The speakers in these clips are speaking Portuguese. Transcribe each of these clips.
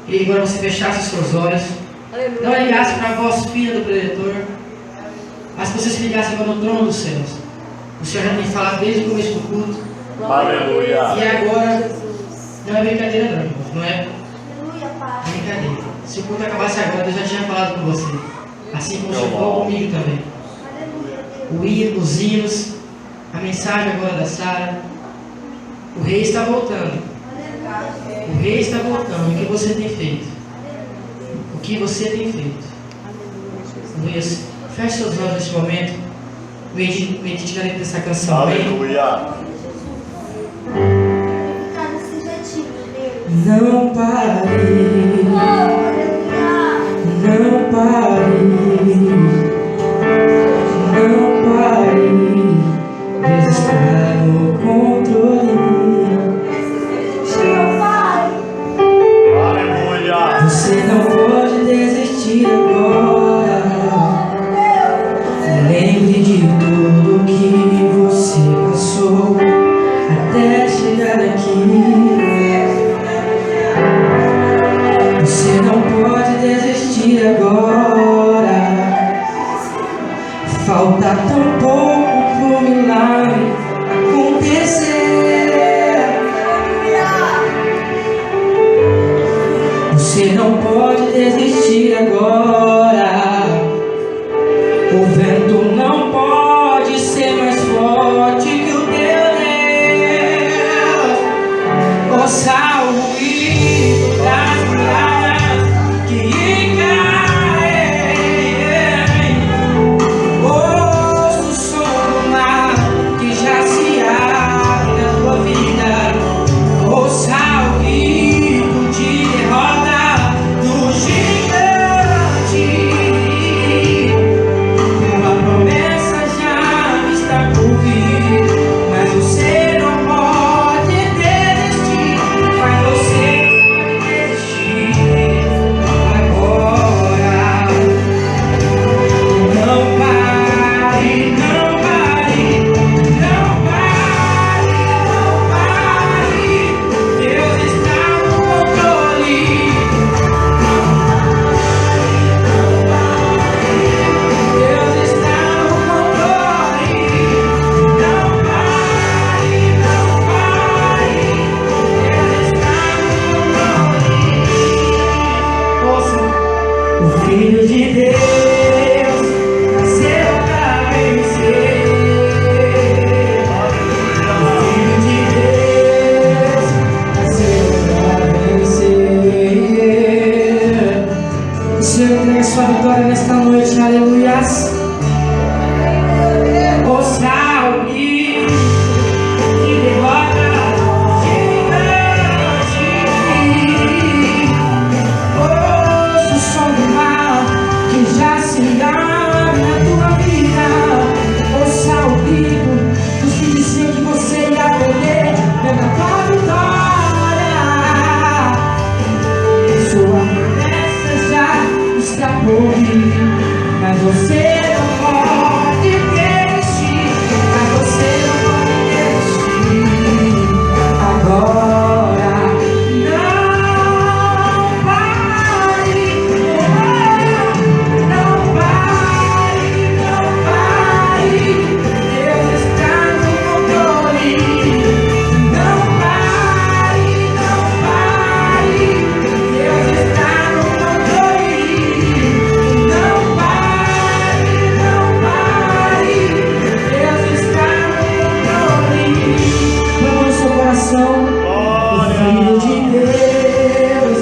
Queria agora você fechasse os seus olhos. Não ligasse para a voz fina do predetor, mas que você se ligasse agora no trono dos céus. O Senhor já tem falado desde o começo do culto. Aleluia. E agora, não é brincadeira não, irmãos. Não é brincadeira. Se o culto acabasse agora, Deus já tinha falado com você. Assim como o Senhor falou comigo também. Os hinos, a mensagem agora da Sara. O rei está voltando. O rei está voltando. O que você tem feito? O que você tem feito? Aleluia. Feche seus olhos neste momento. Medite na letra dessa canção. Aleluia. Não pare. Não pare. Não pare. Deus está no controle. Você não pode desistir agora. Lembre de tudo que você passou até chegar aqui. Você não pode desistir agora. Falta tão pouco pro milagre acontecer. Você não pode desistir agora. O vento não pode ser mais forte que o teu Deus. O salve das muralhas que caem. Ouça o som do mar que já se abre na tua vida. O salve de derrota do gigante. Uma promessa já está por vir, mas você não pode desistir. Mas você pode desistir agora. Não pare, não pare, não pare, não pare. Deus está no controle. Deus está no controle. Não pare, não pare. Deus está no controle. Ouça, o Filho de Deus nasceu para vencer. O Filho de Deus nasceu para vencer. O Senhor entrega sua vitória nesta noite, aleluias. O salve que derrota o gigante. Ouça o som do mar que já se abre na tua vida. Ouça o grito dos que diziam que você ia perder pela tua vitória. Sua promessa já está por vir, mas você não pode desistir. Mas você não pode desistir agora. Não pare, não pare, não pare. Deus está no controle. Não pare, não pare. Deus está no controle. Não pare, não pare. Deus está no controle. Vamos no seu coração. O Filho de Deus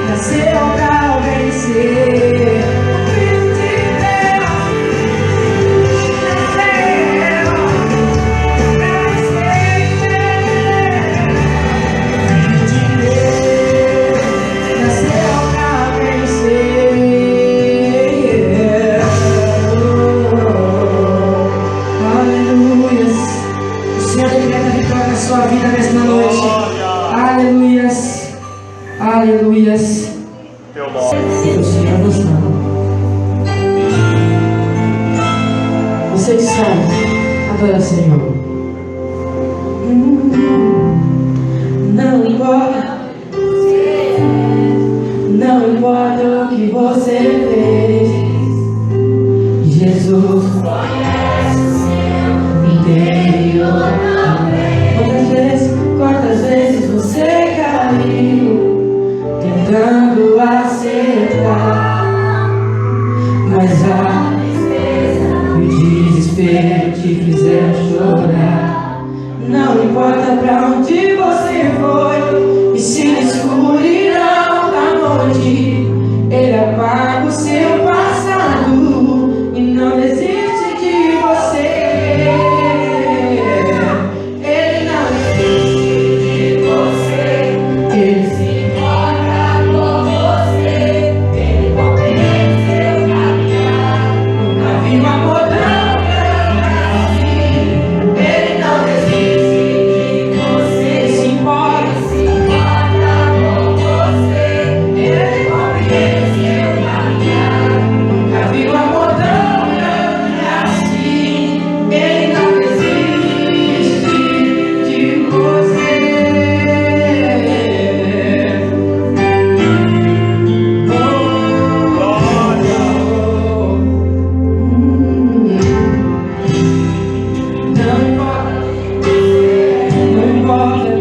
nasceu para vencer. O Filho de Deus nasceu para vencer. O Filho de Deus nasceu para vencer. Aleluias. O Senhor decreta vitória na sua vida nesta noite. Aleluias. Aleluias. Teu nome. O Senhor nos ama. Você que sabe, adora o Senhor. Não importa. você fez. Jesus conhece o seu interior também. Quantas vezes você caiu tentando acertar, mas a tristeza e o desespero te fizeram chorar. Não importa pra onde você foi, e se na escuridão da noite Ele apaga o seu passado e não desiste de você. Ele não desiste de você. Ele se importa com você. Ele compreende seu caminhar. Nunca vi um amor tão grande assim. Ele não desiste de você. Ele se importa com você. Ele compreende seu caminhar. Nunca vi um amor tão grande assim. Ele não desiste de você. Não importa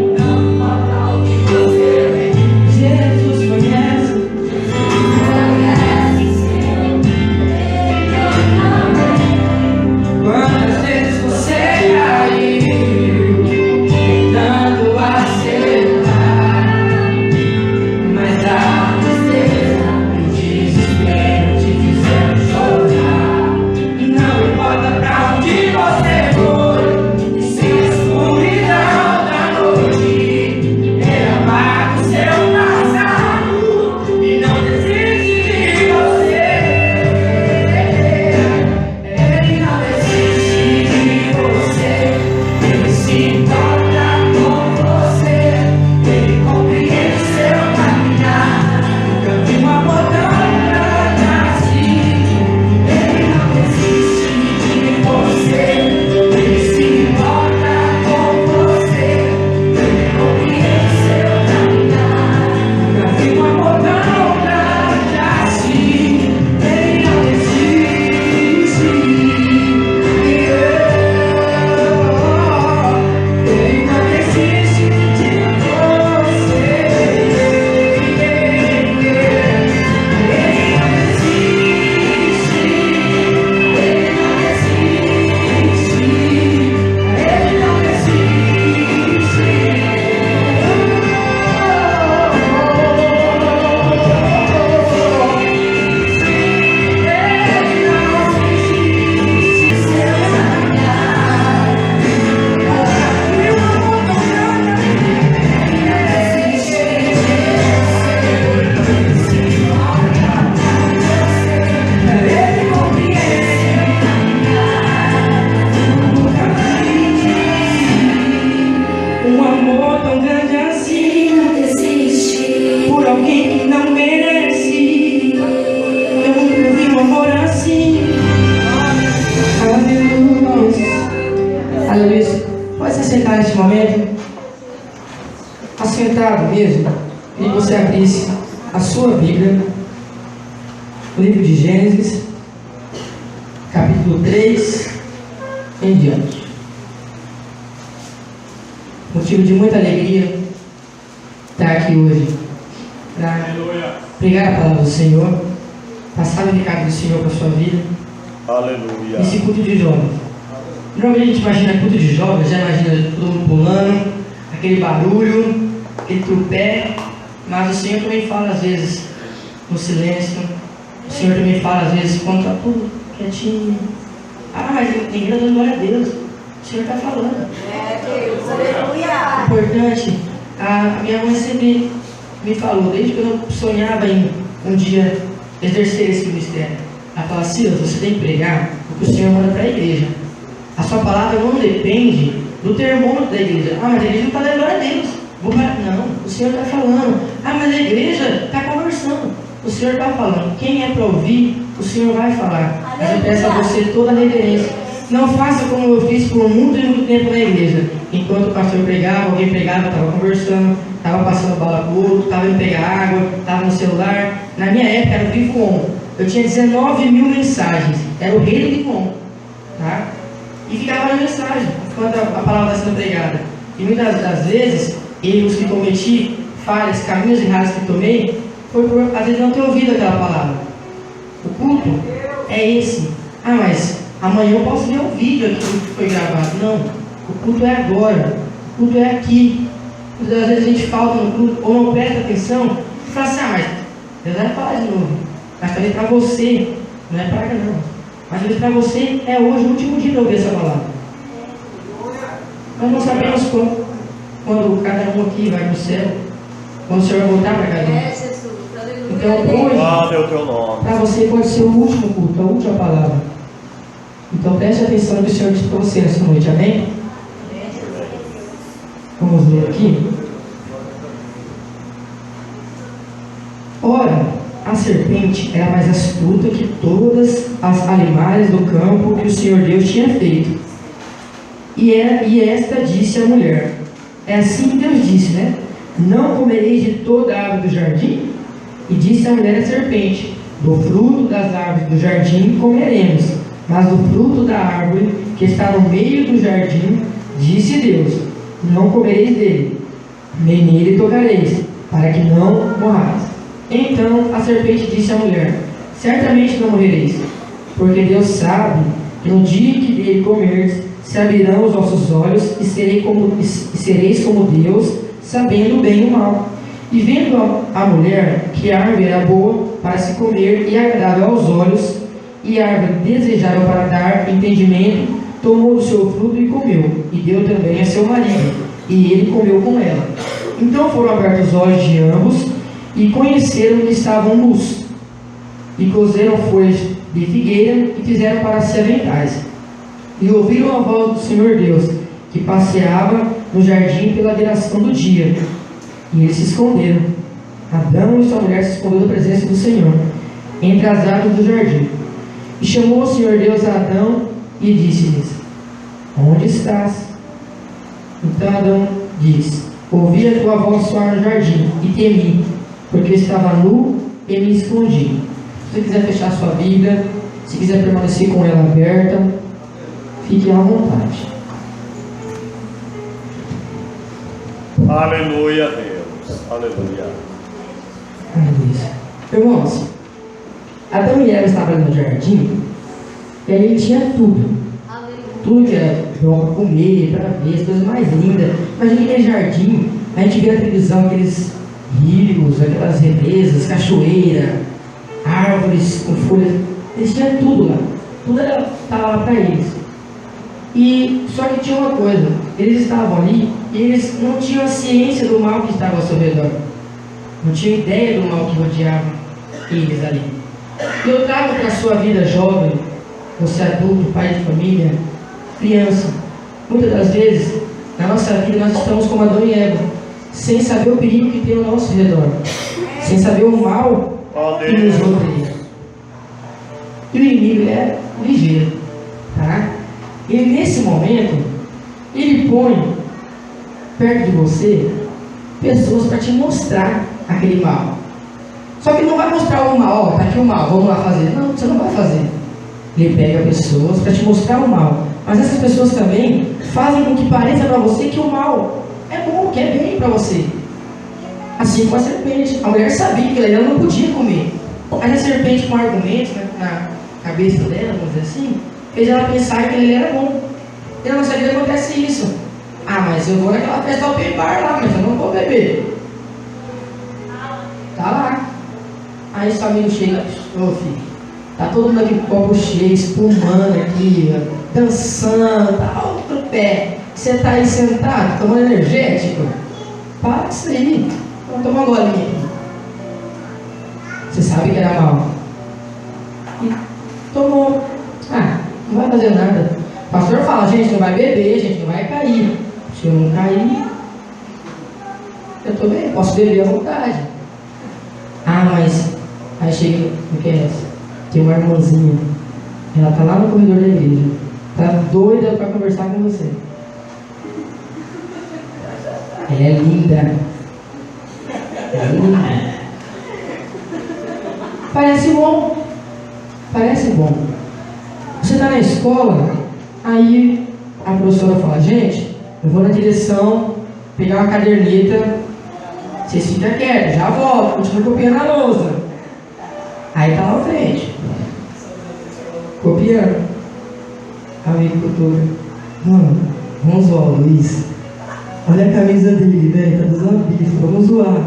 o que você vê, Jesus conhece. Quantas vezes você caiu tentando acertar, mas a tristeza e o desespero te fizeram chorar. Não importa pra onde você foi, e se na escuridão da noite Ele apaga o seu passado e não desiste de você. Ele não desiste de você. Ele se importa com você. Ele compreende seu caminhar. Nunca vi um amor tão grande assim. Ele não desiste de você. Ele se importa com você. Ele compreende seu caminhar. Nunca vi um amor tão grande assim. Ele não desiste. Ele não desiste de você. Ele não um amor tão grande assim, Não desiste. por alguém que não merece. Eu nunca vi um amor assim. Aleluia. Aleluia. Pode se sentar nesse momento. Assentado mesmo. E você abrisse a sua Bíblia, o livro de Gênesis, capítulo 3 em diante. Motivo de muita alegria estar aqui hoje para pregar a palavra do Senhor, passar o recado do Senhor para a sua vida. Aleluia. Esse culto de jovens. Normalmente a gente imagina culto de jovens, já imagina todo mundo pulando, aquele barulho, aquele trupé, mas o Senhor também fala às vezes no silêncio. O Senhor também fala às vezes quando está tudo quietinho. Ah, mas tem grande glória a Deus. O Senhor está falando. Deus, aleluia. Importante, a minha mãe sempre me falou, desde que eu sonhava em um dia exercer esse ministério. Ela fala: Silas, você tem que pregar o que o Senhor manda para a igreja. A sua palavra não depende do termômetro da igreja. Ah, mas a igreja não está dando glória a Deus. Não, o Senhor está falando. Ah, mas a igreja está conversando. O Senhor está falando. Quem é para ouvir, o Senhor vai falar. Mas eu peço a você toda a reverência. não faça como eu fiz por muito e muito tempo na igreja. Enquanto o pastor pregava, alguém pregava, estava conversando, estava passando bola para o outro, estava indo pegar água, estava no celular. Na minha época era o Vivo On. Eu tinha 19 mil mensagens. Era o rei do Vivo On. Tá? E ficava na mensagem, enquanto a palavra está sendo pregada. E muitas das vezes, erros que cometi, falhas, caminhos errados que tomei, foi por, às vezes, não ter ouvido aquela palavra. O culto é esse. Ah, mas amanhã eu posso ver um vídeo aqui que foi gravado. Não, o culto é agora. O culto é aqui. Muitas vezes a gente falta no culto ou não presta atenção e fala assim, mas Deus vai falar de novo. Mas talvez para você, não é praga não. Mas talvez para você é hoje o último dia para ouvir essa palavra. Nós não sabemos quando cada um aqui vai para o céu, quando o Senhor vai voltar para cada um. Então hoje, para você pode ser o último culto, a última palavra. Então preste atenção no que o Senhor disse para você nessa noite, amém? Vamos ler aqui. Ora, a serpente era mais astuta que todas as animais do campo que o Senhor Deus tinha feito. E esta disse à mulher, é assim que Deus disse, né? Não comereis de toda a árvore do jardim? E disse a mulher à serpente, do fruto das árvores do jardim comeremos, mas do fruto da árvore que está no meio do jardim, disse Deus, não comereis dele, nem nele tocareis, para que não morrais. Então a serpente disse à mulher, certamente não morrereis, porque Deus sabe que no dia que dele comerdes, se abrirão os vossos olhos e sereis como Deus, sabendo o bem e o mal. E vendo a mulher que a árvore era boa para se comer e agradável aos olhos, e a árvore desejável para dar entendimento, tomou do seu fruto e comeu, e deu também a seu marido, e ele comeu com ela. Então foram abertos os olhos de ambos, e conheceram que estavam nus, e cozeram folhas de figueira, e fizeram para si aventais. E ouviram a voz do Senhor Deus, que passeava no jardim pela viração do dia. E eles se esconderam. Adão e sua mulher se esconderam da presença do Senhor, entre as árvores do jardim. E chamou o Senhor Deus a Adão e disse-lhes, onde estás? Então Adão disse, ouvi a tua voz soar no jardim, e temi, porque estava nu e me escondi. Se você quiser fechar sua Bíblia, se quiser permanecer com ela aberta, fique à vontade. Aleluia, Deus. Aleluia. Aleluia. Irmãos, Adão e Eva estavam no jardim, e aí ele tinha tudo. Tudo que era bom para comer, para ver, as coisas mais lindas. Imagina aquele jardim, a gente vê na televisão aqueles rios, aquelas represas, cachoeira, árvores com folhas. Eles tinham tudo lá. Tudo estava lá para eles. E só que tinha uma coisa, eles estavam ali e eles não tinham a ciência do mal que estava ao seu redor. Não tinham ideia do mal que rodeava eles ali. E eu trago para a sua vida jovem, você adulto, pai de família, criança. Muitas das vezes, na nossa vida, nós estamos como Adão e Eva, sem saber o perigo que tem ao nosso redor, sem saber o mal que nos rodeia. E o inimigo é ligeiro, tá? E nesse momento, ele põe perto de você pessoas para te mostrar aquele mal. Só que não vai mostrar o mal, ó, tá aqui o mal, vamos lá fazer. Não, você não vai fazer. Ele pega pessoas para te mostrar o mal. Mas essas pessoas também fazem com que pareça para você que o mal é bom, que é bem para você. Assim como a serpente. A mulher sabia que ela não podia comer. Mas a serpente, com argumentos na cabeça dela, vamos dizer assim, fez ela pensar que ele era bom. E na nossa vida acontece isso. Ah, mas eu vou naquela festa open bar lá, mas eu não vou beber. Tá lá. Aí seu amigo chega, ô filho, tá todo mundo aqui com o copo cheio, espumando aqui, ó, dançando, tá outro pé. Você tá aí sentado, tomando energético? Para disso aí. Vamos tomar uma golinha aqui. Você sabe que era mal. E tomou. Ah, não vai fazer nada. O pastor fala, gente, não vai beber, gente, não vai cair. Se eu não cair, eu tô bem, posso beber à vontade. Ah, mas aí chega, o que é essa? Tem uma irmãzinha, ela tá lá no corredor da igreja. Tá doida para conversar com você. Ela é linda. É linda. Parece bom. Parece bom. Você está na escola, aí a professora fala, gente, eu vou na direção pegar uma caderneta, vocês ficam quietos, já volto, continua copiando a lousa. Aí tá lá na frente, copiando. Agricultura. Mano, vamos zoar o Luiz. Olha a camisa dele, velho, tá dos abismos, vamos zoar.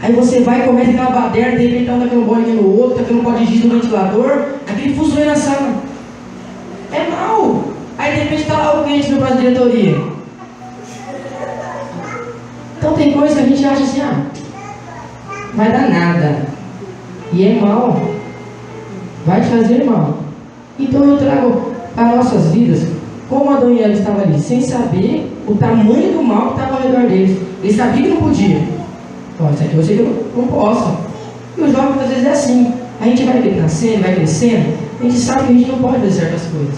Aí você vai e começa aquela baderna, de repente tá um daquele bolinha no outro, daquele pó de giz no ventilador, aquele fuzuê na sala. É mal. Aí de repente tá lá o cliente no braço da diretoria. Então tem coisa que a gente acha assim, vai dar nada. E é mal. Vai te fazer mal. Então eu trago para nossas vidas, como Adão e Eva estavam ali, sem saber o tamanho do mal que estava ao redor deles. Eles sabiam que não podia. Ó, isso aqui eu sei que eu não posso. E o jovem muitas vezes é assim. A gente vai nascendo, vai crescendo, a gente sabe que a gente não pode fazer certas coisas.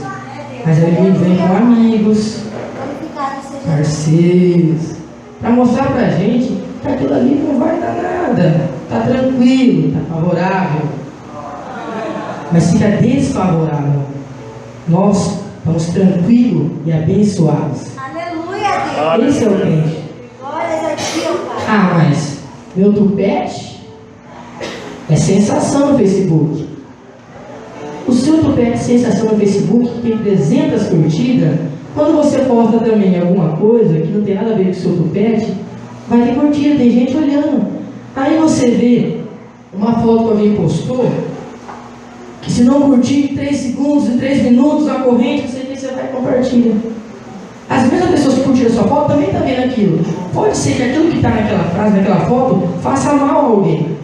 Mas aí a gente vem com amigos, parceiros, para mostrar pra gente que aquilo ali não vai dar nada. Tá tranquilo, tá favorável. Mas fica desfavorável. Nós estamos tranquilos e abençoados. Aleluia, Deus. Esse é o crente. Glórias a Deus, Pai. Mas meu tupete é sensação no Facebook. O seu tupete sensação no Facebook, que tem 300 curtidas, quando você posta também alguma coisa que não tem nada a ver com o seu tupete, vai ter curtida, tem gente olhando. Aí você vê uma foto que alguém postou, que se não curtir em 3 segundos, em 3 minutos, a corrente, você vai e compartilha. As mesmas pessoas que curtiram a sua foto também estão vendo aquilo. Pode ser que aquilo que está naquela frase, naquela foto, faça mal a alguém.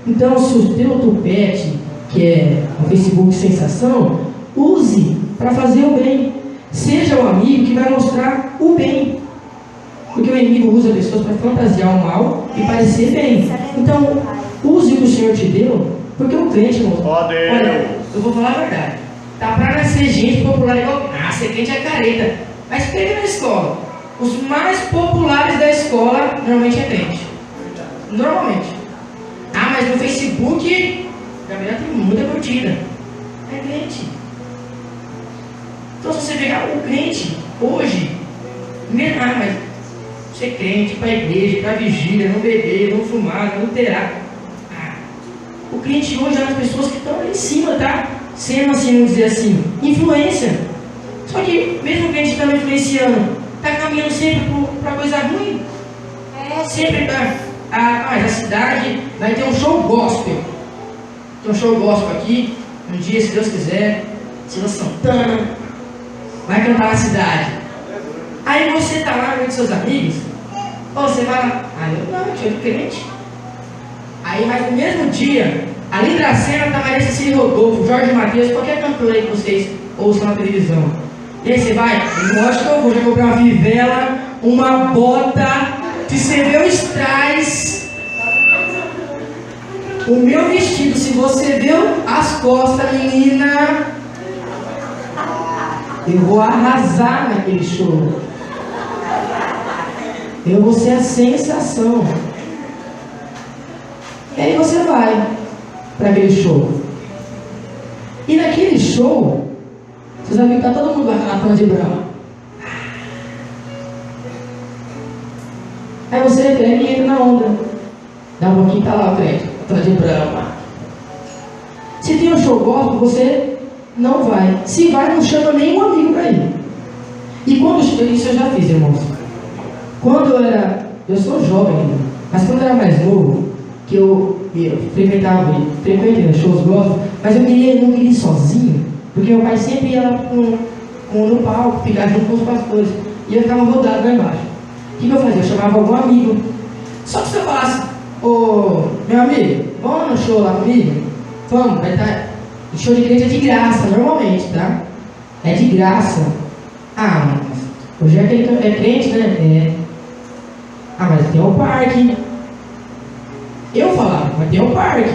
Então, se o teu tupete, que é o Facebook Sensação, use para fazer o bem. Seja o amigo que vai mostrar o bem. Porque o inimigo usa pessoas para fantasiar o mal e parecer bem. Então, use o que o Senhor te deu, porque o crente, irmão, olha, eu vou falar a verdade. Tá para nascer gente popular igual. Ser crente é careta. Mas pega na escola. Os mais populares da escola normalmente é crente. Normalmente. Mas no Facebook, Gabriel tem muita curtida. É crente. Então se você pegar o crente hoje, mas ser crente, para a igreja, para a vigília, não beber, não fumar, não terá. O crente hoje é as pessoas que estão ali em cima, tá? Sendo assim, vamos dizer assim, influência. Só que mesmo o crente estando influenciando, está caminhando sempre para coisa ruim. Sempre mas a cidade vai ter um show gospel. Tem um show gospel aqui, um dia, se Deus quiser, Silas Santana vai cantar na cidade. Aí você está lá com seus amigos, ou você vai lá, eu não, eu sou crente. Aí, mas no mesmo dia, ali da cena está Maria Cecília Rodolfo, Jorge Mateus, qualquer cantor aí que vocês ouçam na televisão. E aí você vai, lógico que eu vou, já comprar uma fivela, uma bota, se você vê o strass, o meu vestido, se você vê as costas, menina, eu vou arrasar naquele show. Eu vou ser a sensação. E aí você vai para aquele show. E naquele show, vocês vão ver que está todo mundo lá na fã de branco. Aí você pega e entra na onda. Dá um pouquinho, tá lá o crente, atrás de branco. Se tem um show gospel, você não vai. Se vai, não chama nenhum amigo para ir. E quando isso eu já fiz, irmãos. Quando eu sou jovem ainda, mas quando eu era mais novo, que eu frequentei shows gospel, mas eu não queria ir sozinho, porque meu pai sempre ia lá no palco, ficar junto com os pastores, e eu ficava rodado lá embaixo. O que eu fazia? Eu chamava algum amigo. Só que se eu falasse, meu amigo, vamos no show lá comigo? Vamos, vai estar. O show de crente é de graça, normalmente, tá? É de graça. Mas hoje é crente, né? Mas tem o parque. Eu falava, vai ter o parque.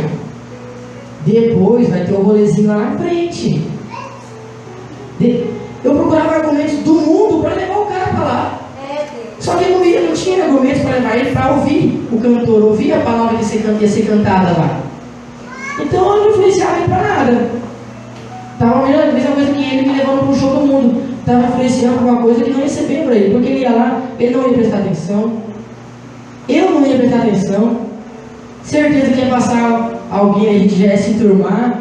Depois vai ter o rolezinho lá na frente. Eu procurava argumentos do mundo para levar o cara para lá. Só que não tinha argumentos para levar ele para ouvir o cantor, ouvir a palavra que ia ser cantada lá. Então eu não influenciava ele para nada. Estava a mesma coisa que ele me levando para um show do mundo. Estava influenciando para uma coisa que não ia ser bem para ele. Porque ele ia lá, ele não ia prestar atenção. Eu não ia prestar atenção. Certeza que ia passar alguém, a gente já ia se enturmar.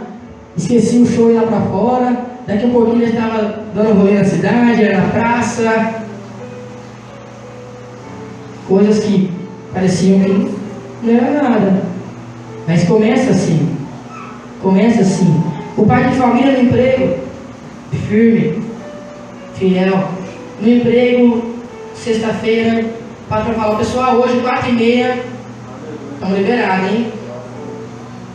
Esqueci o show e ia lá para fora. Daqui a pouquinho ele estava dando rolê na cidade, era na praça. Coisas que pareciam que não era nada. Mas começa assim. Começa assim. O pai de família no emprego, firme, fiel. No emprego, sexta-feira, o patrão falou: pessoal, hoje 4h30, estamos liberados, hein?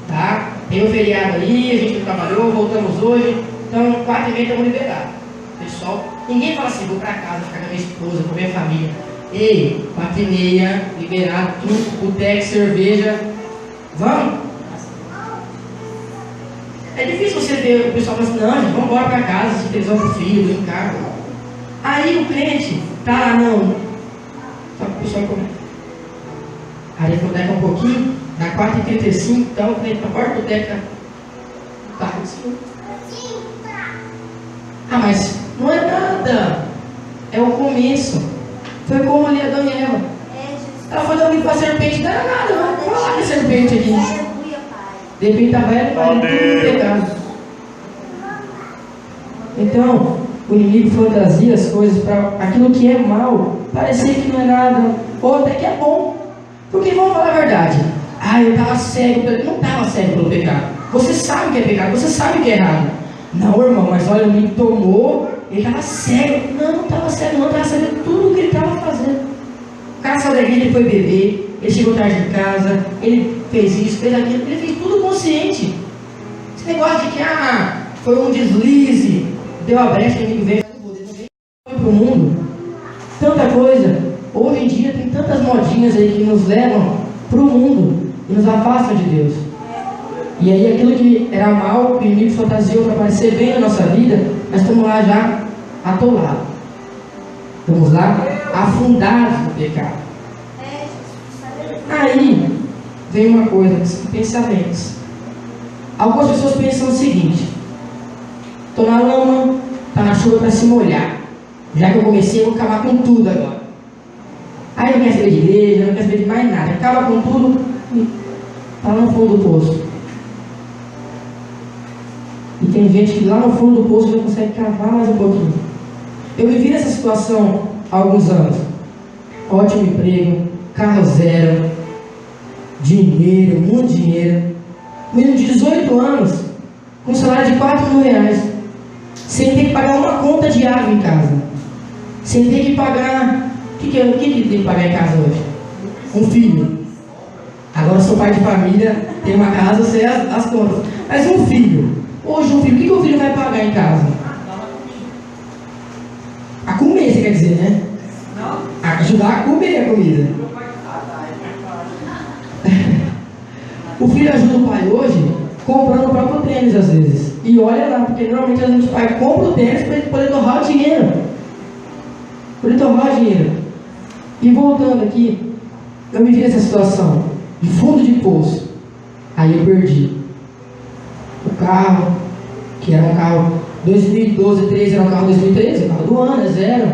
Tá? Tem um feriado aí, a gente não trabalhou, voltamos hoje, então 4h30 estamos liberados. Pessoal, ninguém fala assim: vou para casa, ficar com a minha esposa, com a minha família. Ei, 4h30, liberado, tudo, boteco, cerveja, vamos? É difícil você ver o pessoal falando assim: não, gente, vamos embora para casa, se eles vão pro filho, brincar. Aí o crente tá lá, não. Só que o pessoal começa. Aí quando daqui um pouquinho, dá 4h35, então o crente na porta do teca. Tá assim. Ah, mas não é nada. É o começo. Foi como ali a Adão e Eva. Ela foi dormir para a serpente, não era nada, vamos falar de serpente aqui. De repente estava ela e tudo pecado. Então, o inimigo fantazia as coisas para aquilo que é mal, parecer que não é nada, ou até que é bom. Porque vamos falar a verdade. Ah, eu estava cego, não estava cego pelo pecado. Você sabe que é pecado, você sabe que é errado. Não, irmão, mas olha, me tomou, ele estava cego. Não estava cego, não, estava sabendo tudo o que ele estava fazendo. O cara saiu da igreja, ele foi beber, ele chegou tarde em casa, ele fez isso, fez aquilo, ele fez tudo consciente. Esse negócio de que foi um deslize, deu a brecha, que ele veio para o mundo. Tanta coisa. Hoje em dia tem tantas modinhas aí que nos levam para o mundo e nos afastam de Deus. E aí aquilo que era mal, o inimigo fantasiou para parecer bem na nossa vida, nós estamos lá já atolados. Estamos lá afundados no pecado. Aí vem uma coisa, pensamentos. Algumas pessoas pensam o seguinte: estou na lama, está na chuva para se molhar. Já que eu comecei, eu vou acabar com tudo agora. Aí não quer saber de igreja, não quer saber de mais nada. Acaba com tudo e está lá no fundo do poço. E tem gente que lá no fundo do poço já consegue cavar mais um pouquinho. Eu vivi nessa situação há alguns anos. Ótimo emprego, carro zero, dinheiro, muito dinheiro. Um menino de 18 anos, com um salário de R$4.000, sem ter que pagar uma conta de água em casa. Sem ter que pagar... O que tem que pagar em casa hoje? Um filho. Agora eu sou pai de família, tenho uma casa, eu sei as contas. Mas um filho. Hoje um filho, o que o filho vai pagar em casa? A comer, você quer dizer, né? Ajudar a comer a comida. O filho ajuda o pai hoje comprando o próprio tênis às vezes. E olha lá, porque normalmente a gente pai compra o tênis para ele poder torrar o dinheiro. Para ele torrar o dinheiro. E voltando aqui, eu me vi nessa situação de fundo de poço. Aí eu perdi o carro, que era um carro 2012, 13, era um carro 2013, o carro do ano, é zero.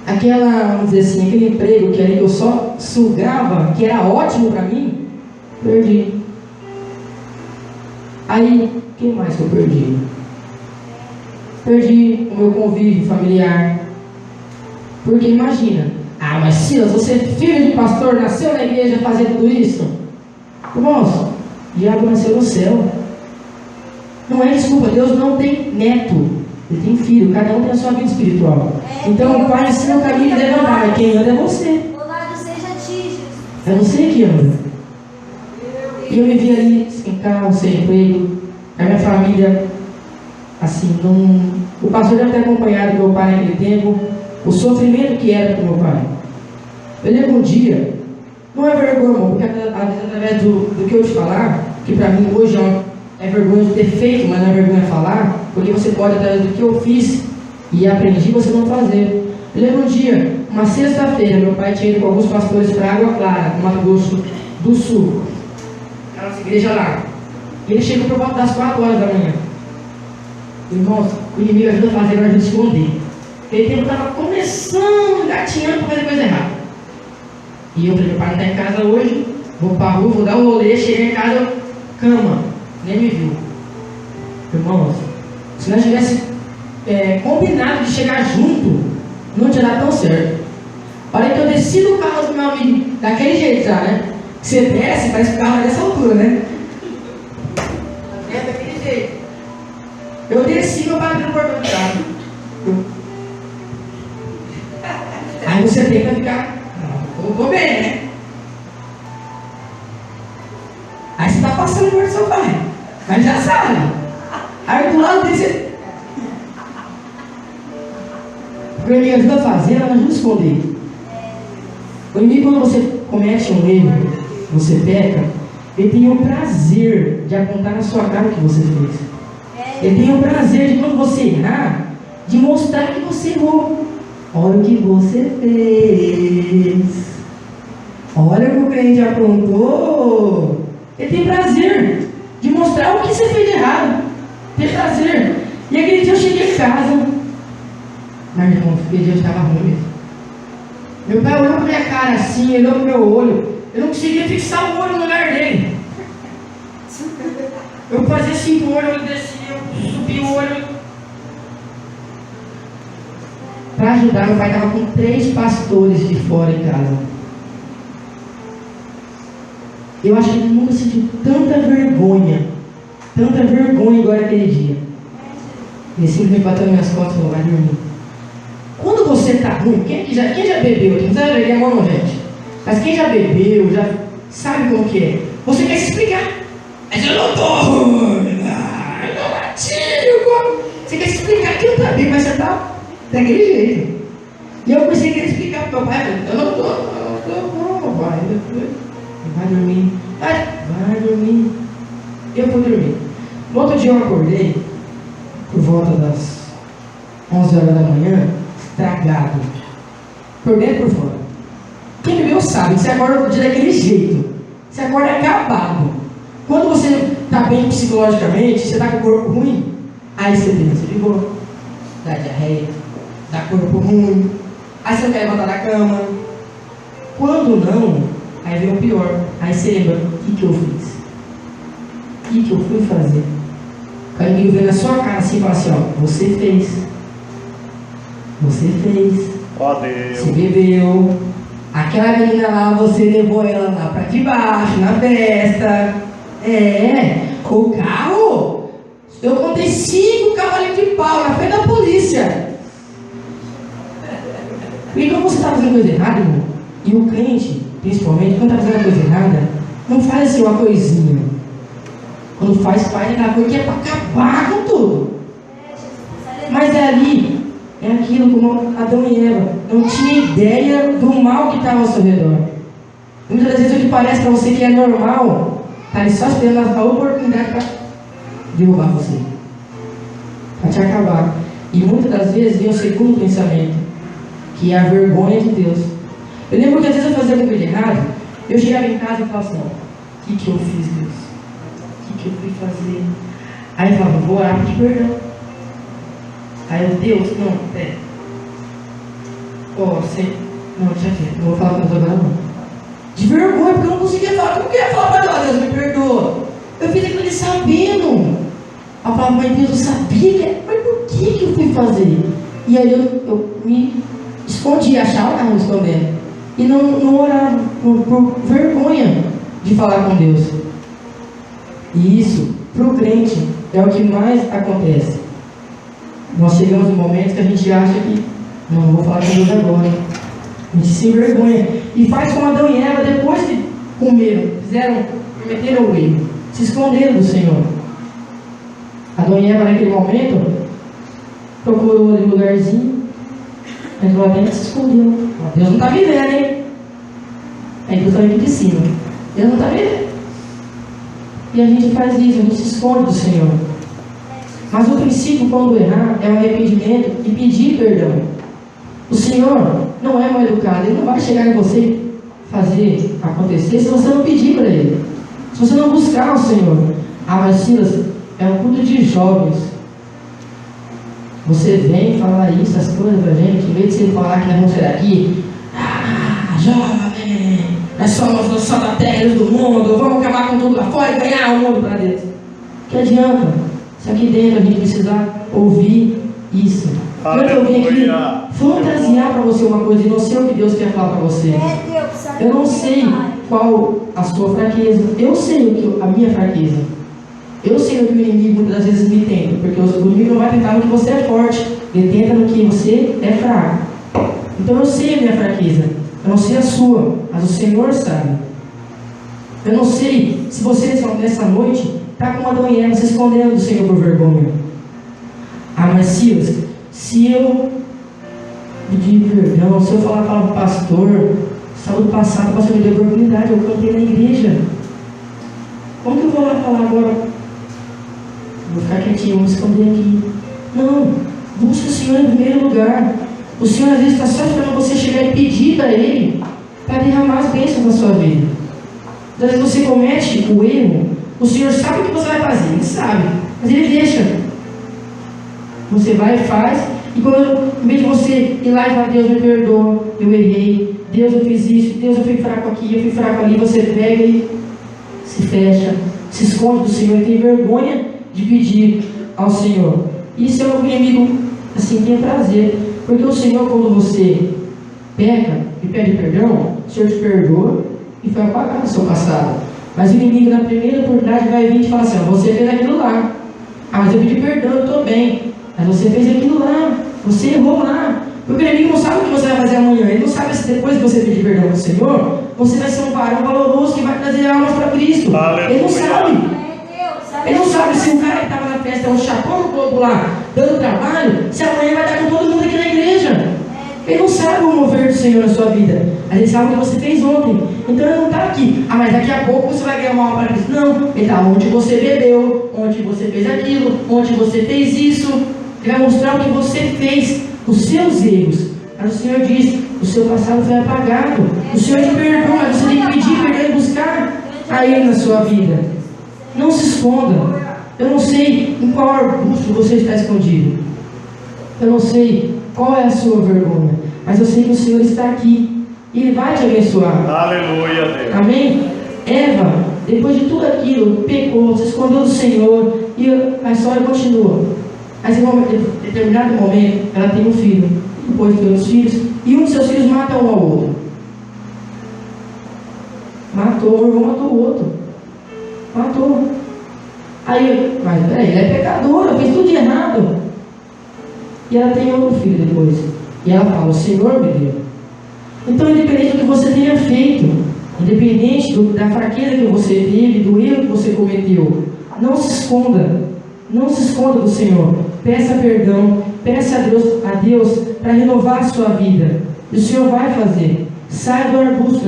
Aquela, vamos dizer assim, aquele emprego que eu só sugava, que era ótimo para mim, perdi. Aí, o que mais que eu perdi? Perdi o meu convívio familiar. Porque imagina, mas Silas, você é filho de pastor, nasceu na igreja fazendo tudo isso? Irmãos, o diabo nasceu no céu. Não é desculpa, Deus não tem neto, ele tem filho, cada um tem a sua vida espiritual. Então o pai ensina o caminho de levantar, mas quem anda é você. Louvado seja ti, Jesus. É você que anda. E eu me vi ali, sem carro, sem emprego, a minha família, assim, o pastor deve ter acompanhado meu pai naquele tempo, o sofrimento que era para o meu pai. Eu lembro um dia, não é vergonha, irmão, porque às vezes através do que eu te falar, que para mim hoje É vergonha de ter feito, mas não é vergonha falar, porque você pode, através do que eu fiz e aprendi, você não fazer. Eu lembro um dia, uma sexta-feira, meu pai tinha ido com alguns pastores para Água Clara, no Mato Grosso do Sul, na nossa igreja lá. E ele chegou por volta das 4 horas da manhã. Irmãos, o inimigo ajuda a fazer, mas ajuda a esconder. Aquele tempo estava começando, gatinhando para fazer coisa errada. E eu falei, meu pai não está em casa hoje, vou para a rua, vou dar um rolê, cheguei em casa, cama, nem me viu. Irmãos, se nós tivéssemos combinado de chegar junto, não tinha dado tão certo. A hora que eu desci do carro do meu amigo, daquele jeito já, né? Você desce, parece que o carro é dessa altura, né? É daquele jeito. Eu desci, meu pai abriu o portão do carro. Aí você tem que ficar, não, vou bem, né? Aí você está passando por seu pai, mas já sabe. Aí do lado dele você... O inimigo ajuda a fazer, mas ajuda a esconder. O inimigo, quando você comete um erro, você peca, ele tem o prazer de apontar na sua cara o que você fez. Ele tem o prazer de, quando você errar, de mostrar que você errou. Olha o que você fez. Olha o que o crente aprontou. Ele tem prazer de mostrar o que você fez de errado. Tem prazer. E aquele dia eu cheguei em casa. Mas irmão, aquele dia eu estava ruim mesmo. Meu pai olhou para minha cara assim, olhou para o meu olho. Eu não conseguia fixar o olho no lugar dele. Eu fazia assim com o olho, eu descia, eu subia o olho. Para ajudar, meu pai estava com 3 pastores de fora em casa. Eu acho que ele nunca sentiu tanta vergonha igual aquele dia. Ele simplesmente bateu nas minhas costas e falou, vai dormir. Quando você está ruim, quem já bebeu? Não precisa beber agora não, gente. Mas quem já bebeu, já sabe como que é. Você quer se explicar. Mas eu não estou ruim, eu não bati. Você quer se explicar que eu estou bem, mas você está daquele jeito. E eu comecei a querer explicar para o meu pai. Eu não estou, pai. Vai dormir. Vai dormir. Eu fui dormir. No outro dia eu acordei, por volta das 11 horas da manhã, estragado. Por dentro e por fora. Quem bebeu sabe que você acorda no dia daquele jeito. Você acorda acabado. Quando você está bem psicologicamente, você está com o corpo ruim, aí você pensa, ligou, dá diarreia, dá corpo ruim, aí você não quer levantar da cama. Quando não, aí vem o pior. Aí você lembra, o que eu fiz? O que eu fui fazer? O inimigo vem na sua cara assim e fala assim, ó, você fez. Você fez. Ó Deus. Você bebeu. Aquela menina lá, você levou ela lá pra debaixo, na festa. O carro. Eu contei 5 cavalinhos de pau na frente da polícia. E quando você está fazendo coisa errada, irmão, e o crente, principalmente, quando está fazendo coisa errada, não faz assim uma coisinha. Quando faz aquela coisa que é para acabar com tudo. Mas é ali, é aquilo como Adão e Eva não tinha ideia do mal que estava ao seu redor. Muitas das vezes o que parece para você que é normal, está ali só esperando a oportunidade para derrubar você, para te acabar. E muitas das vezes vem o segundo pensamento, que é a vergonha de Deus. Eu lembro que às vezes eu fazia alguma coisa errada, eu chegava em casa e falava assim, o que eu fiz, Deus? O que eu fui fazer? Aí eu falava, vou orar para pedir perdão. Aí eu, Deus, não, você, não, deixa aqui, não vou falar com Deus agora não. De vergonha, porque eu não conseguia falar, como que eu ia falar para Deus, Deus me perdoa? Eu fiz aquilo ali sabendo. Eu falava, mas Deus, eu sabia que, mas por que eu fui fazer? E aí eu me escondia, achava que estava me escondendo. E não orava, por vergonha de falar com Deus. E isso, para o crente, é o que mais acontece. Nós chegamos em momentos que a gente acha que não vou falar com Deus agora. A gente se envergonha. E faz como Adão e Eva, depois que comeram, cometeram o erro, se esconderam do Senhor. Adão e Eva, naquele momento, procurou ali um lugarzinho, entrou lá dentro e se escondeu. Deus não está me vendo, hein? Aí Deus está aqui de cima. Deus não está me vendo. E a gente faz isso, a gente se esconde do Senhor. Mas o princípio, quando errar, é o arrependimento e pedir perdão. O Senhor não é mal educado, Ele não vai chegar em você e fazer acontecer se você não pedir para Ele, se você não buscar o Senhor. Ah, mas Silas, é um culto de jovens. Você vem falar isso, essas coisas pra gente, em vez de você falar que nós vamos sair daqui, jovem, nós somos o sol da terra e do mundo, vamos acabar com tudo lá fora e ganhar o mundo para dentro. Que adianta? Se aqui dentro a gente precisar ouvir isso. Eu vim aqui fantasiar para você uma coisa e não sei o que Deus quer falar para você. Eu não sei qual a sua fraqueza, eu sei a minha fraqueza. Eu sei o que o inimigo muitas vezes me tenta, porque o inimigo não vai tentar no que você é forte, ele tenta no que você é fraco. Então eu sei a minha fraqueza, eu não sei a sua, mas o Senhor sabe. Eu não sei se você nessa noite está com uma doença, se escondendo do Senhor por vergonha. Ah, mas Silas, se eu pedir perdão, se eu falar para o pastor, sábado passado o pastor me deu oportunidade, eu cantei na igreja. Como que eu vou lá falar agora? Vou ficar quietinho, vou me esconder aqui. Não, busque o Senhor em primeiro lugar. O Senhor às vezes está só esperando você chegar e pedir para Ele, para derramar as bênçãos na sua vida. Às vezes você comete o erro, o Senhor sabe o que você vai fazer, Ele sabe, mas Ele deixa. Você vai e faz, e quando, em vez de você ir lá e falar, Deus me perdoa, eu errei, Deus eu fiz isso, Deus eu fui fraco aqui, eu fui fraco ali, você pega e se fecha, se esconde do Senhor e tem vergonha de pedir ao Senhor. Isso é o que o inimigo assim, tem prazer, porque o Senhor, quando você peca e pede perdão, o Senhor te perdoa e foi apagado o seu passado. Mas o inimigo, na primeira oportunidade, vai vir e falar assim: você fez aquilo lá, mas eu pedi perdão, eu estou bem, mas você fez aquilo lá, você errou lá. Porque o inimigo não sabe o que você vai fazer amanhã, ele não sabe se depois que você pedir perdão ao Senhor, você vai ser um varão valoroso que vai trazer almas para Cristo. Ele não sabe. Ele não sabe se o cara que estava na festa é um chapão do povo lá, dando trabalho, se amanhã vai estar com todo mundo aqui na igreja. Ele não sabe o mover do Senhor na sua vida. Mas ele sabe o que você fez ontem. Então ele não está aqui. Ah, mas daqui a pouco você vai ganhar uma alma para Cristo. Não, ele está onde você bebeu, onde você fez aquilo, onde você fez isso. Ele vai mostrar o que você fez, os seus erros. Mas o Senhor diz: o seu passado foi apagado. O Senhor te perdoa, mas você tem que pedir perdão e buscar a Ele na sua vida. Não se esconda. Eu não sei em qual arbusto você está escondido. Eu não sei qual é a sua vergonha. Mas eu sei que o Senhor está aqui. E Ele vai te abençoar. Aleluia, Deus. Amém? Eva, depois de tudo aquilo, pecou, se escondeu do Senhor. E a história continua. Mas em determinado momento, ela tem um filho. Depois tem outros filhos. E um de seus filhos mata um ao outro. Matou, o irmão matou o outro. Matou. Aí, mas peraí, ele é pecadora, fez tudo de errado. E ela tem outro filho depois. E ela fala: o Senhor me deu. Então, independente do que você tenha feito, independente da fraqueza que você teve, do erro que você cometeu, não se esconda. Não se esconda do Senhor. Peça perdão. Peça a Deus para renovar a sua vida. E o Senhor vai fazer. Saia do arbusto.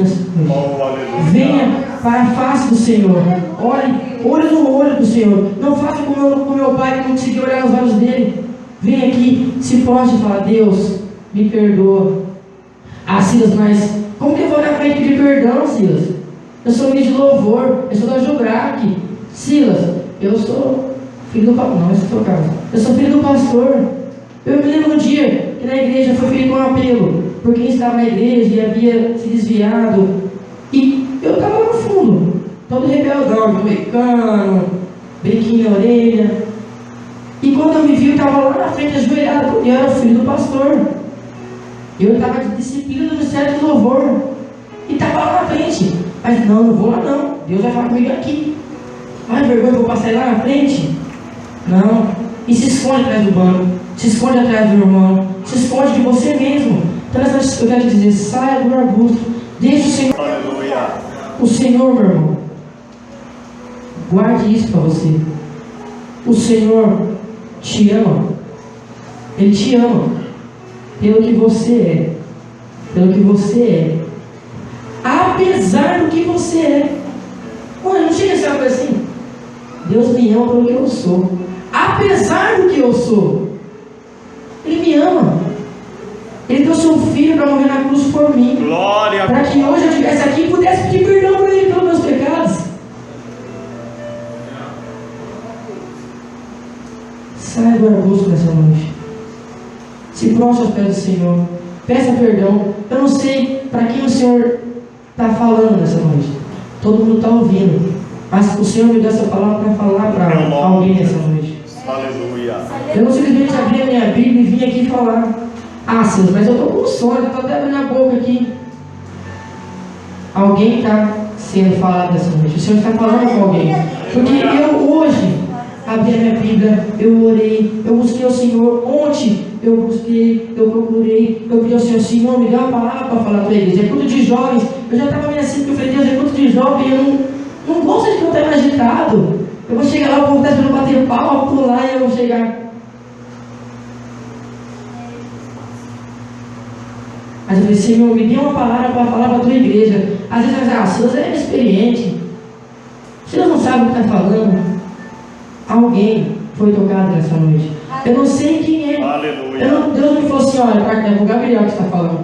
Venha para a face do Senhor. Olhe, olho no olho do Senhor. Não faça como meu pai, que não conseguiu olhar nos olhos dele. Venha aqui, se poste e fala: Deus, me perdoa. Ah, Silas, mas como que eu vou olhar para ele pedir perdão, Silas? Eu sou ministro de louvor, eu sou da Jubrac. Silas, eu sou filho do pastor. Não, eu sou casa. Eu sou filho do pastor. Eu me lembro um dia que na igreja foi feito um apelo por quem estava na igreja e havia se desviado. E eu estava lá no fundo, todo rebeldão, jamaicano, brinquinho na orelha. E quando eu me vi, eu estava lá na frente, ajoelhado, porque eu era filho do pastor. Eu estava de disciplina do ministério de louvor. E estava lá na frente. Mas não vou lá não. Deus vai falar comigo aqui. Ai, vergonha, eu vou passar lá na frente? Não. E se esconde atrás do banco. Se esconde atrás do irmão. Se esconde de você mesmo. Então, eu quero te dizer: saia do arbusto. Deixe o Senhor. Aleluia. O Senhor, meu irmão, guarde isso para você. O Senhor te ama. Ele te ama pelo que você é. Pelo que você é. Apesar do que você é. Olha, não chega a ser uma coisa assim. Deus me ama pelo que eu sou. Apesar do que eu sou, Ele me ama. Ele deu seu filho para morrer na cruz por mim. Glória a Para que hoje eu estivesse aqui e pudesse pedir perdão para Ele pelos meus pecados. Saia do arbusto nessa noite. Se prostre aos pés do Senhor. Peça perdão. Eu não sei para quem o Senhor está falando nessa noite. Todo mundo está ouvindo. Mas o Senhor me deu essa palavra para falar para alguém nessa noite. Aleluia. Eu não simplesmente abri a minha Bíblia e vim aqui falar. Ah, Senhor, mas eu estou com sono, eu estou até abrindo a boca aqui. Alguém está sendo falado nessa noite. O Senhor está falando com alguém. Porque eu hoje abri a minha Bíblia, eu orei, eu busquei o Senhor. Ontem eu busquei, eu procurei, eu pedi ao Senhor, Senhor, me dê uma palavra para falar para eles. É culto de jovens. Eu já estava meio assim, porque eu falei, Deus, é culto de jovem, eu não gosto de cantar mais agitado. Eu vou chegar lá, o povo está esperando bater palma, pular e eu vou chegar. Mas eu falei, Senhor, me dê uma palavra para falar para a tua igreja. Às vezes você vai dizer, Silas é inexperiente. Silas não sabe o que está falando. Alguém foi tocado nessa noite. Eu não sei quem é. Aleluia. Deus não me falou assim, olha, é o Gabriel que está falando.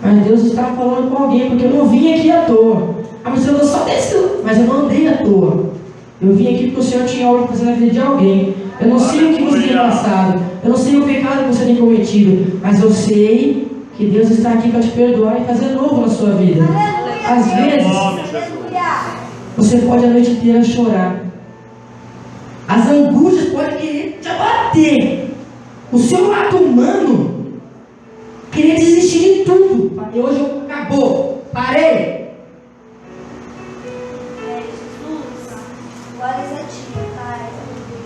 Mas Deus está falando com alguém, porque eu não vim aqui à toa. Ah, mas eu só desceu. Mas eu não andei à toa. Eu vim aqui porque o Senhor tinha algo para fazer na vida de alguém. Eu não sei o que você tem passado. Eu não sei o pecado que você tem cometido. Mas eu sei que Deus está aqui para te perdoar e fazer novo na sua vida. Às vezes, você pode a noite inteira chorar. As angústias podem querer te abater. O seu lado humano querer desistir de tudo. E hoje acabou. Parei.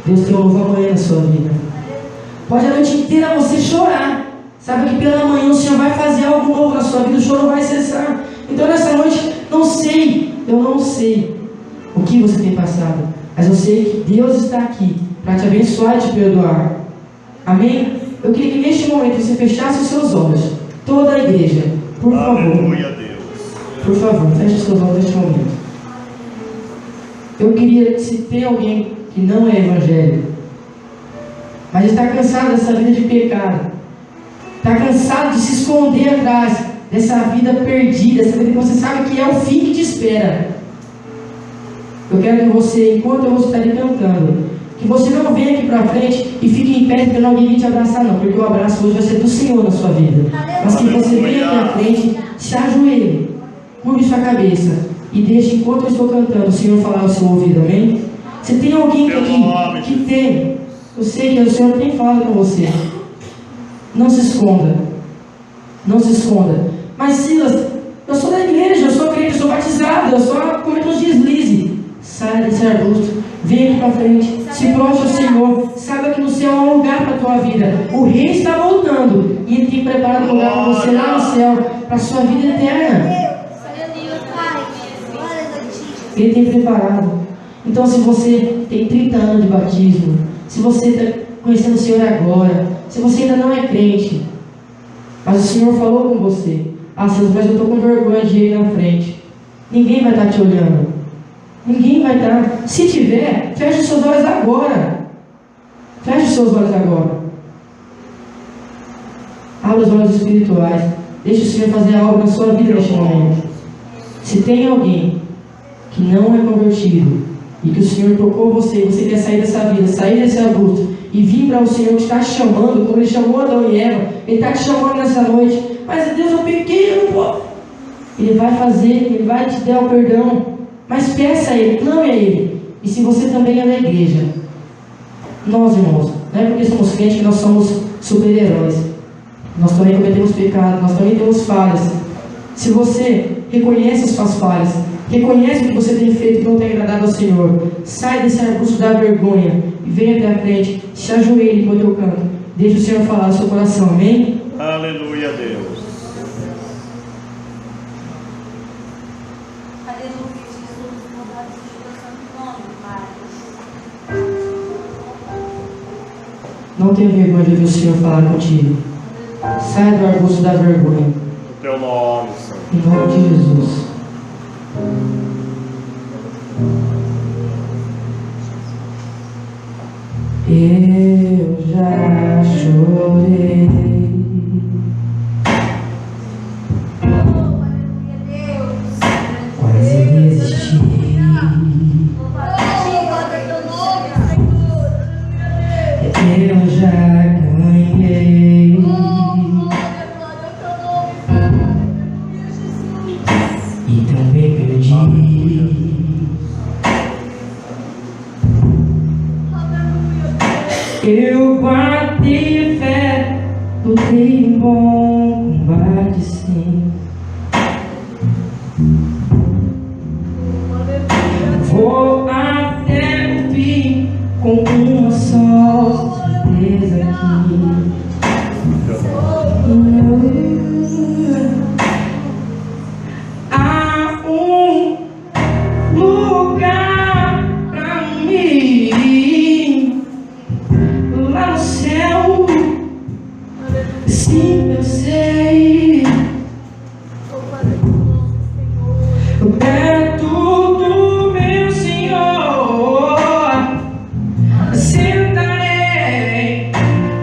Deus tem um novo amanhã na sua vida. Pode a noite inteira você chorar. Sabe que pela manhã o Senhor vai fazer algo novo na sua vida. O choro vai cessar. Então nessa noite, eu não sei o que você tem passado. Mas eu sei que Deus está aqui para te abençoar e te perdoar. Amém? Eu queria que neste momento você fechasse os seus olhos. Toda a igreja, por favor. Aleluia, Deus. Por favor, feche os seus olhos neste momento. Eu queria, se tem alguém que não é evangélico, mas está cansado dessa vida de pecado, está cansado de se esconder atrás dessa vida perdida, essa vida que você sabe que é o fim que te espera. Eu quero que você, enquanto eu vou estar cantando, que você não venha aqui para frente e fique em pé esperando alguém vir te abraçar, não, porque o abraço hoje vai ser do Senhor na sua vida. Mas que você venha aqui à frente, se ajoelhe, curve sua cabeça e deixe, enquanto eu estou cantando, o Senhor falar ao seu ouvido, amém? Se tem alguém aqui que tem, eu sei que o Senhor tem falado com você. Não se esconda. Não se esconda. Mas Silas, eu sou da igreja, eu sou crente, eu sou batizado, eu só cometo uns deslizes. Saia desse arbusto, venha aqui para frente, se prostre ao Senhor. Saiba que no céu há um lugar para a tua vida. O rei está voltando e ele tem preparado um lugar para você lá no céu, para a sua vida eterna. Ele tem preparado. Então, se você tem 30 anos de batismo, se você está conhecendo o Senhor agora, se você ainda não é crente, mas o Senhor falou com você, Silas, mas eu estou com vergonha de ir na frente. Ninguém vai estar te olhando. Ninguém vai estar. Se tiver, feche os seus olhos agora. Feche os seus olhos agora. Abra os olhos espirituais. Deixe o Senhor fazer algo na sua vida neste momento. Se tem alguém que não é convertido e que o Senhor tocou você quer sair dessa vida, sair desse arbusto e vir para o Senhor que está te chamando, como Ele chamou Adão e Eva, Ele está te chamando nessa noite. Mas Deus, eu pequei, eu não posso. Ele vai fazer, Ele vai te dar o perdão. Mas peça a Ele, clame a Ele. E se você também é da igreja, nós, irmãos, não é porque somos crentes que nós somos super-heróis. Nós também cometemos pecado, nós também temos falhas. Se você reconhece as suas falhas, reconhece o que você tem feito que não tem agradado ao Senhor, sai desse arbusto da vergonha e venha até a frente, se ajoelhe enquanto eu canto. Deixe o Senhor falar no seu coração, amém? Aleluia, Deus. Não tenha vergonha de ouvir o Senhor falar contigo. Saia do arbusto da vergonha. No teu nome, Senhor. Em nome de Jesus. Eu já chorei, quase desisti. Eu já ganhei, e também perdi. Eu bati fé, lutei um bom combate, sim. Vou até o fim com uma só certeza aqui. Há um lugar pra mim lá no céu. Sim, eu sei. Perto do meu Senhor sentarei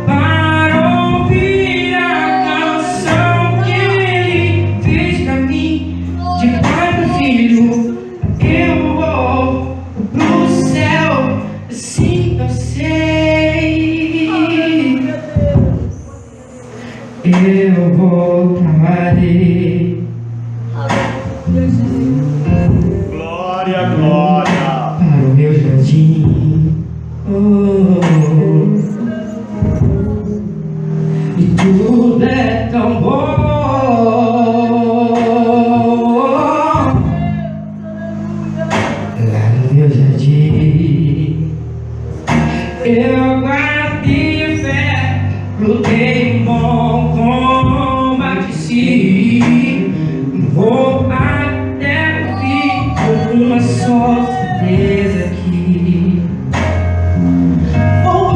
para ouvir a canção que Ele fez pra mim. De pai para filho eu vou pro céu. Sim, eu sei. Eu voltarei. Glória, glória. Para o meu jardim. E tudo é tão bom lá no meu jardim. Eu guardei fé, lutei um bom combate, sim. Vou até o fim com uma só certeza aqui. Oh,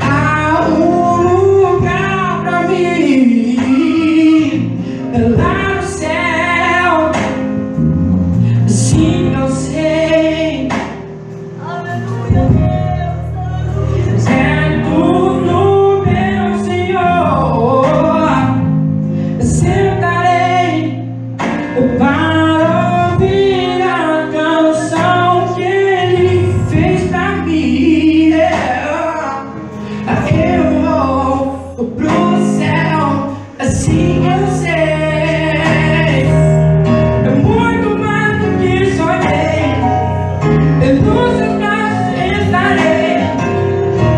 há um lugar pra mim lá no céu. Sim, eu sei. Certo no meu Senhor sentarei para ouvir a canção que Ele fez pra mim. Eu vou pro céu, assim eu sei. É muito mais do que sonhei. Nos seus braços estarei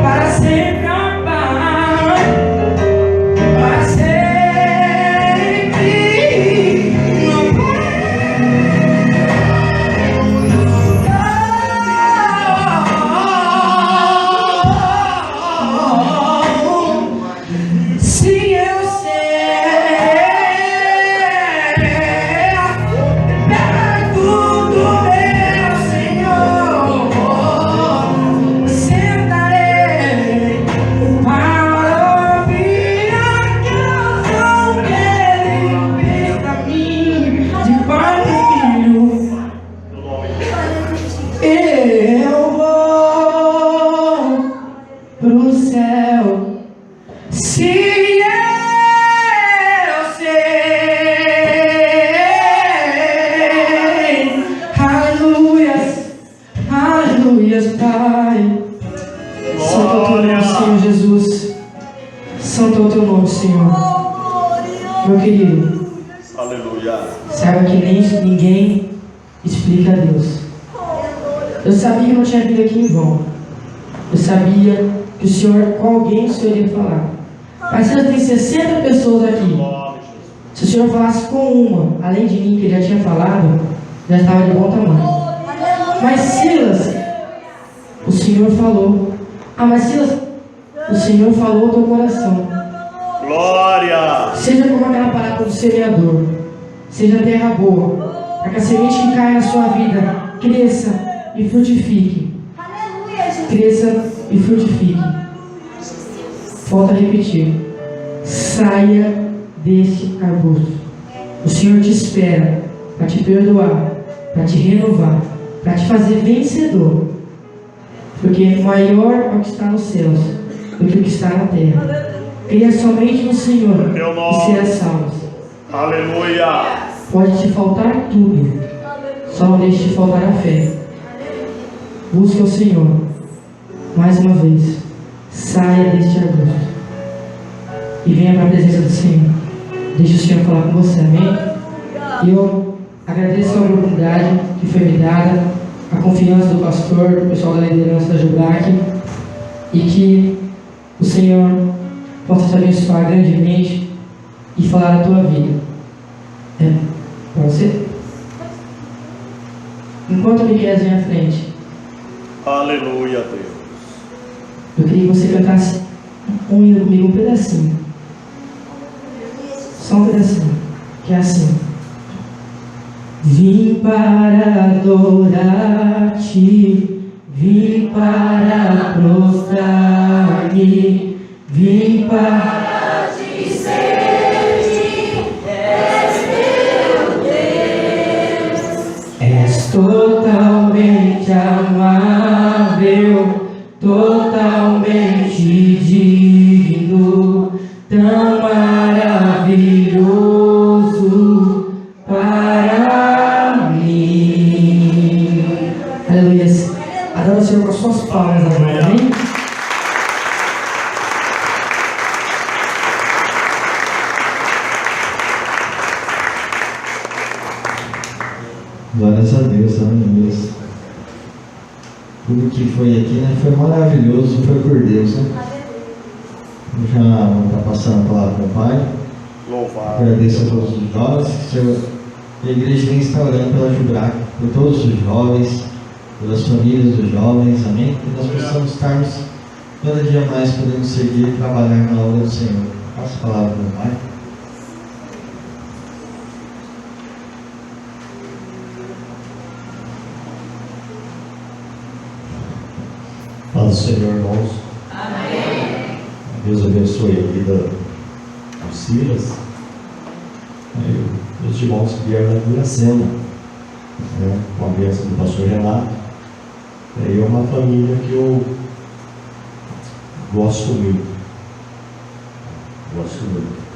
para sempre amar, para sempre amar. Sim, eu sei. Perto do meu Senhor sentarei para ouvir a canção que Ele fez pra mim. De pai e filho eu vou pro céu. Sim, eu sei. Aleluias, aleluias, Pai. Santo é o teu nome, Senhor Jesus. Santo é o teu nome, Senhor. Meu querido, Aleluia. saiba que nem ninguém explica a Deus. Eu sabia que eu não tinha vindo aqui em vão. Eu sabia que o Senhor, com alguém, o Senhor ia falar. Mas Silas tem 60 pessoas aqui. Se o Senhor falasse com uma, além de mim, que ele já tinha falado, já estava de bom tamanho. Mas Silas, o Senhor falou. Mas Silas, o Senhor falou ao teu coração. Glória. Seja como aquela parábola do semeador. Seja terra boa, para que a semente que cai na sua vida cresça e frutifique. Cresça e frutifique. Volto a repetir. Saia desse arbusto. O Senhor te espera para te perdoar, para te renovar, para te fazer vencedor. porque maior é o que está nos céus do que o que está na terra. Creia somente no Senhor e será salvo. Aleluia. Pode te faltar tudo, só não deixe de faltar a fé. Busque o Senhor. Mais uma vez, saia deste arbusto e venha para a presença do Senhor. Deixe o Senhor falar com você, amém? E eu agradeço a oportunidade que foi me dada, a confiança do pastor, do pessoal da liderança da Jubrac, e que o Senhor possa te abençoar grandemente e falar a tua vida. Para você? Enquanto o Miquel vem à frente, Aleluia, Deus. eu queria que você cantasse um hino comigo, um pedacinho. Só um pedacinho, que é assim. Vim para adorar-te, vim para prostrar-me, vim para dizer-te, és meu Deus. És totalmente amável, totalmente digno, tão maravilhoso para mim. Aleluia. Adora o Senhor com as suas palmas agora, amém? Glórias a Deus, aleluia. Tudo que foi aqui, né, foi maravilhoso, foi por Deus, né? Eu já vou estar passando a palavra para o Pai. Louvado. Agradeço a todos os jovens. A igreja vem estar orando pela Jubrac, por todos os jovens, pelas famílias dos jovens, amém? Que nós possamos estarmos cada dia mais podendo seguir e trabalhar na obra do Senhor. Passa a palavra para o Pai. Paz do Senhor, irmãos. Amém. Deus abençoe a vida dos Silas. Os irmãos que vieram da Piracema, com a bênção do pastor Renato. É uma família que eu gosto muito. Gosto muito.